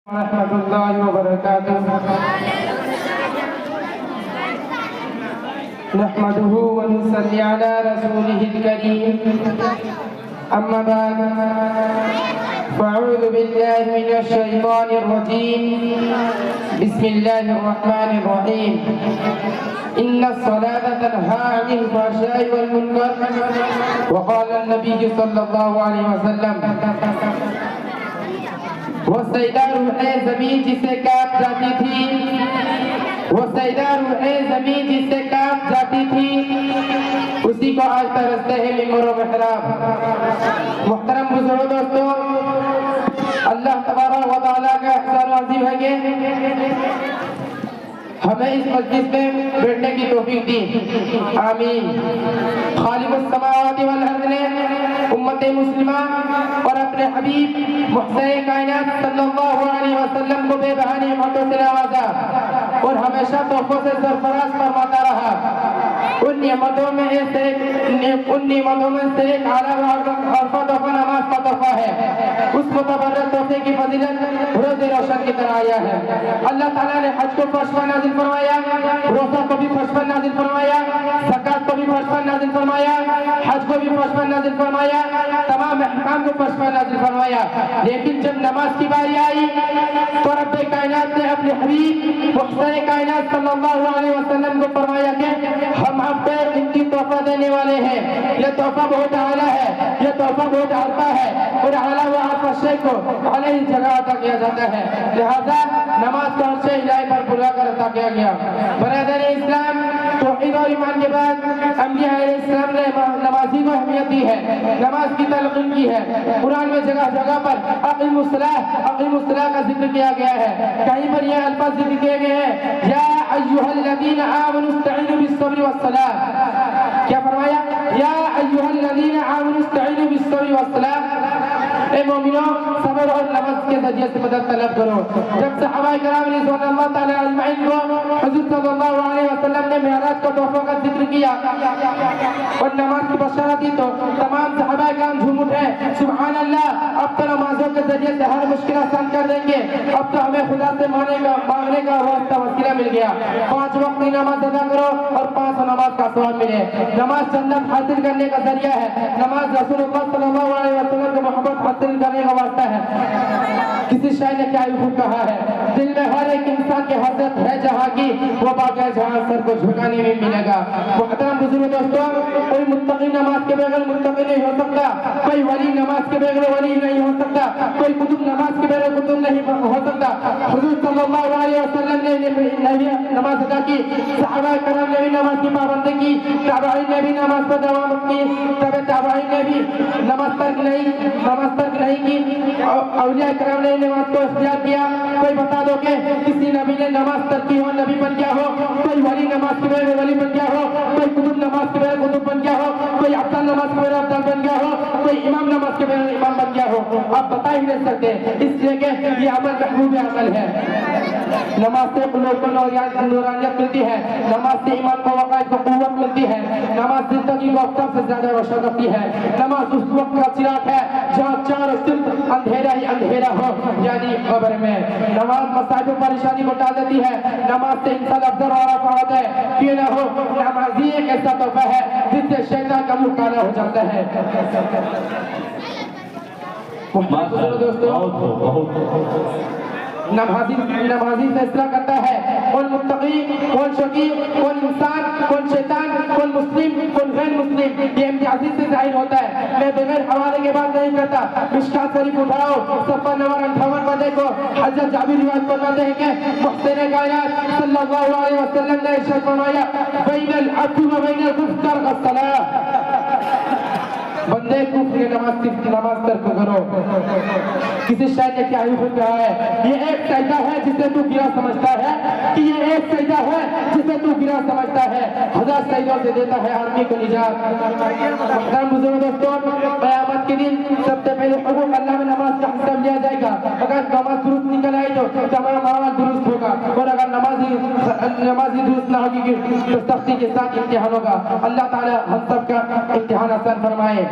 ورحمة الله وبركاته. نحمده ونصلي على رسوله الكريم. أما بعد فأعوذ بالله من الشيطان الرجيم. بسم الله الرحمن الرحيم. إن الصلاة تنهى عن الفحشاء والمنكر وقال النبي صلى الله عليه وسلم وہ سیدہ روح زمین جسے کاپ جاتی تھی، وہ سیدہ روح زمین جسے کاپ جاتی تھی، اسی کو آج ترستے ہیں ممبر و محراب۔ محترم بزرگوں دوستوں، اللہ تبارک و تعالیٰ کا احسان عظیم ہے کہ ہمیں اس مجلس میں بیٹھنے کی توفیق دی، آمین۔ خالق السماوات والارض نے امت مسلمہ اور اپنے حبیب محسن کائنات صلی اللہ علیہ وسلم کو بے بہانی نعمتوں سے نوازا اور ہمیشہ تحفوں سے سرفراز فرماتا رہا۔ ان نعمتوں میں سے ایک اعلیٰ اور تحفہ نماز کا تحفہ ہے۔ اس متبرک تحفے کی فضیلت روز روشن کی طرح آیا ہے۔ اللہ تعالیٰ نے حج کو فرض پر نازل فرمایا، روزہ کو بھی فرض پر نازل فرمایا، زکات کو بھی فرض پر نازل فرمایا، حج کو بھی فرض پر نازل فرمایا، تمام احکام کو فرض پر نازل فرمایا۔ لیکن جب نماز کی باری آئی تو رب کائنات نے اپنے حبیب محسن کائنات صلی اللہ علیہ وسلم کو فرمایا کہ ہم آپ کو ان کی تحفہ دینے والے ہیں۔ یہ تحفہ بہت اعلیٰ ہے، یہ تحفہ بہت عرفہ ہے اور اعلیٰ و عرفہ شے کو اعلیٰ جگہ عطا کیا جاتا ہے، لہذا نماز کو عرش الہی پر بلا کر عطا کیا گیا۔ برادر اسلام، توحید اور ایمان کے بعد انبیاء علیہ السلام نے نمازی کو اہمیت دی ہے، نماز کی تلقین کی ہے۔ قرآن میں جگہ جگہ پر اقیموا الصلاۃ کا ذکر کیا گیا ہے، کہیں پر یہ الفاظ ذکر کیے گئے ہیں یا ایھا الذین آمنوا استعینوا بالصبر والصلاۃ۔ کیا فرمایا؟ یا ایھا الذین آمنوا استعینوا بالصبر والصلاۃ، اے مومنوں صبر اور نماز کے ذریعے سے مدد طلب کرو۔ جب صحابہ کرام رضوان اللہ تعالی اجمعین کو حضور صلی اللہ علیہ وسلم نے معراج کا تحفہ کا ذکر کیا اور نماز کی بشارت دی تو تمام صحابہ کرام جھوم اٹھے، سبحان اللہ، اب تو نمازوں کے ذریعے سے ہر مشکل آسان کر دیں گے، اب تو ہمیں خدا سے مانگنے کا واسطہ وسیلہ مل گیا۔ 5 وقت کی نماز ادا کرو اور 5 نماز کا ثواب ملے۔ نماز جنت حاصل کرنے کا ذریعہ ہے، نماز رسول اللہ صلی اللہ علیہ وسلم کی محبت حاصل کرنے کا واسطہ ہے۔ کسی شاعر نے کیا خوب کہا ہے، دل میں ہر ایک انسان کی حسرت ہے جہاں کی، وہ باقی جہاں سر کو جھکانے میں ملے گا۔ محترم بزرگ دوستوں، کوئی متقی نماز کے بغیر متقی نہیں ہو سکتا، کوئی ولی نماز کے بغیر ولی نہیں ہو سکتا، کوئی قطب نماز کے بغیر قطب نہیں ہو سکتا۔ حضور صلی اللہ علیہ وسلم نے نماز ادا کی، صحابہ کرام نے بھی نماز کی پابندی کی، تابعین نے بھی نماز پر دوام کی، تابعین نے بھی نماز ترک نہیں کی، اولیاء کرام نے نماز کو اختیار کیا۔ کوئی بتا دو کہ کسی نبی نے نماز ترک کی ہو، نبی بن گیا ہو، کوئی ولی نماز کے بغیر ولی بن گیا ہو، کوئی قطب نماز کے بغیر قطب بن گیا ہو، کوئی افضل نماز کے بغیر افضل بن گیا ہو، کوئی امام نماز کے بغیر امام بن گیا ہو، آپ بتا ہی نہیں سکتے، اس لیے کہ یہ عمل محبوب عمل ہے۔ نماز سے قلوب کو نورانیت ملتی ہے، نماز سے ایمان کو وقائد کو قوت ملتی ہے، نماز زندگی کو سب سے زیادہ روشن کرتی ہے۔ نماز اس وقت کا چراغ ہے جہاں چاروں صرف اندھیرا ہی اندھیرا ہو، یعنی قبر میں۔ نماز مصائب و پریشانی کو ٹال دیتی ہے، نماز سے انسان افضل اور رفع ہوتا ہے۔ کیوں نہ ہو، نمازی ایک ایسا تحفہ ہے جس سے شیطان کا منہ کالا ہو جاتا ہے۔ نمازی فیصلہ کرتا ہے کون متقی، کون شقی، کون انسان، کون شیطان، کون مسلم، کون غیر مسلم، یہ امتیازی سے ظاہر ہوتا ہے۔ میں بغیر حوالے کے بات نہیں کرتا، مشکات شریف اٹھاؤ، صفحہ نمبر 58 پر دیکھو، حضرت جابر روایت فرماتے ہیں کہ محسن کائنات صلی اللہ علیہ وسلم نے ارشاد فرمایا بین العبد و بین الکفر ترک الصلاۃ، بندے کفر کے نماز ترک کرو۔ کسی شاعر نے کیا ہی خود کہا ہے، یہ ایک سجدہ ہے جسے تو گرا سمجھتا ہے، کہ یہ ایک سجدہ ہے جسے تو گرا سمجھتا ہے، 1000 سجدوں سے دیتا ہے آدمی کو نجات۔ محترم بزرگ دوستوں، قیامت کے دن سب سے پہلے حقوق اللہ میں نماز کا حساب لیا جائے گا۔ اگر نماز درست نکل آئی تو تمام عمل درست ہوگا، اور اگر نمازی درست نہ ہوگی تو سختی کے ساتھ امتحان ہوگا۔ اللہ تعالی ہم سب کا امتحان آسان فرمائے۔